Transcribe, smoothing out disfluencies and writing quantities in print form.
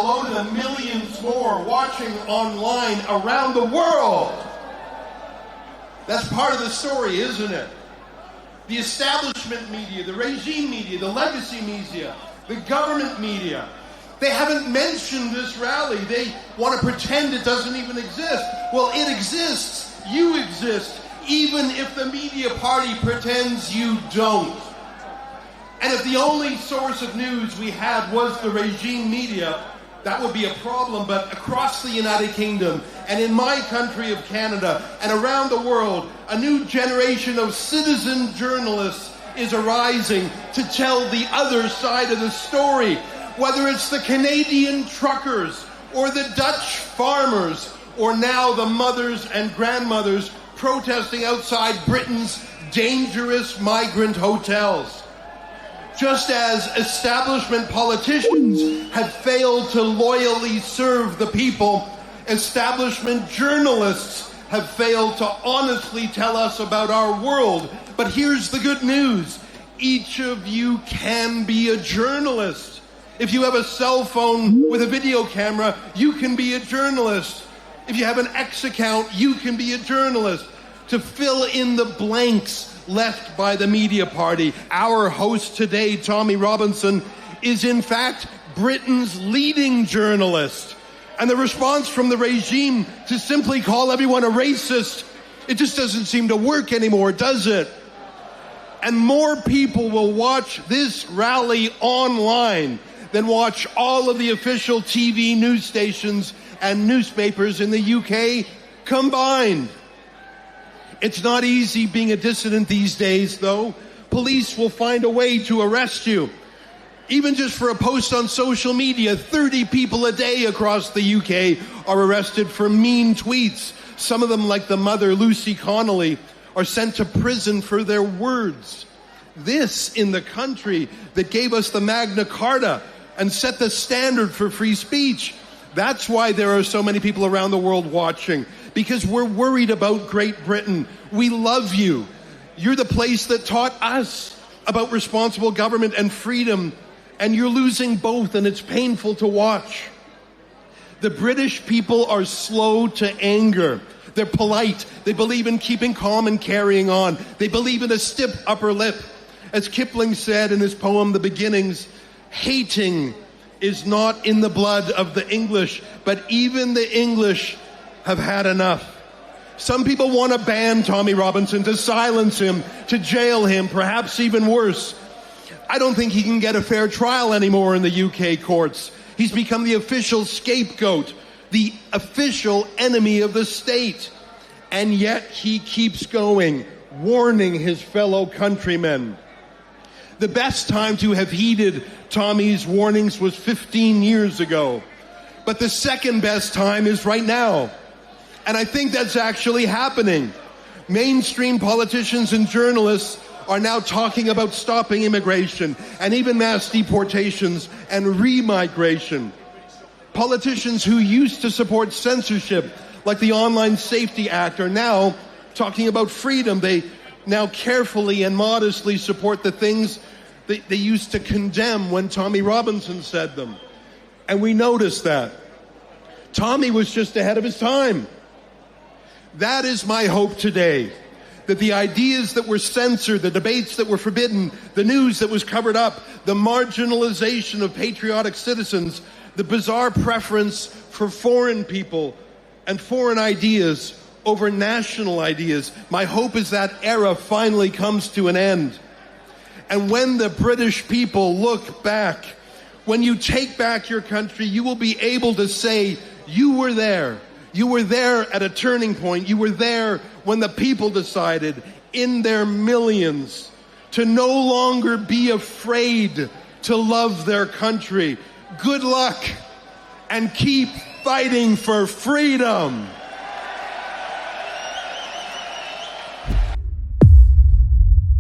hello to the millions more watching online around the world. That's part of the story, isn't it? The establishment media, the regime media, the legacy media, the government media, they haven't mentioned this rally. They want to pretend it doesn't even exist. Well, it exists. You exist, even if the media party pretends you don't. And if the only source of news we had was the regime media, that would be a problem. But across the United Kingdom and in my country of Canada and around the world, a new generation of citizen journalists is arising to tell the other side of the story. Whether it's the Canadian truckers or the Dutch farmers or now the mothers and grandmothers protesting outside Britain's dangerous migrant hotels. Just as establishment politicians have failed to loyally serve the people, establishment journalists have failed to honestly tell us about our world. But here's the good news. Each of you can be a journalist. If you have a cell phone with a video camera, you can be a journalist. If you have an X account, you can be a journalist. To fill in the blanks left by the media party, our host today, Tommy Robinson, is in fact Britain's leading journalist. And the response from the regime to simply call everyone a racist, it just doesn't seem to work anymore, does it? And more people will watch this rally online than watch all of the official TV news stations and newspapers in the UK combined. It's not easy being a dissident these days, though. Police will find a way to arrest you. Even just for a post on social media, 30 people a day across the UK are arrested for mean tweets. Some of them, like the mother, Lucy Connolly, are sent to prison for their words. This in the country that gave us the Magna Carta and set the standard for free speech. That's why there are so many people around the world watching, because we're worried about Great Britain. We love you. You're the place that taught us about responsible government and freedom, and you're losing both, and it's painful to watch. The British people are slow to anger. They're polite. They believe in keeping calm and carrying on. They believe in a stiff upper lip. As Kipling said in his poem, The Beginnings, hating is not in the blood of the English, but even the English have had enough. Some people want to ban Tommy Robinson, to silence him, to jail him, perhaps even worse. I don't think he can get a fair trial anymore in the UK courts. He's become the official scapegoat, the official enemy of the state. And yet he keeps going, warning his fellow countrymen. The best time to have heeded Tommy's warnings was 15 years ago. But the second best time is right now. And I think that's actually happening. Mainstream politicians and journalists are now talking about stopping immigration and even mass deportations and re-migration. Politicians who used to support censorship, like the Online Safety Act, are now talking about freedom. They now carefully and modestly support the things that they used to condemn when Tommy Robinson said them. And we noticed that. Tommy was just ahead of his time. That is my hope today, that the ideas that were censored, the debates that were forbidden, the news that was covered up, the marginalization of patriotic citizens, the bizarre preference for foreign people and foreign ideas over national ideas, my hope is that era finally comes to an end. And when the British people look back, when you take back your country, you will be able to say, you were there. You were there at a turning point. You were there when the people decided in their millions to no longer be afraid to love their country. Good luck and keep fighting for freedom.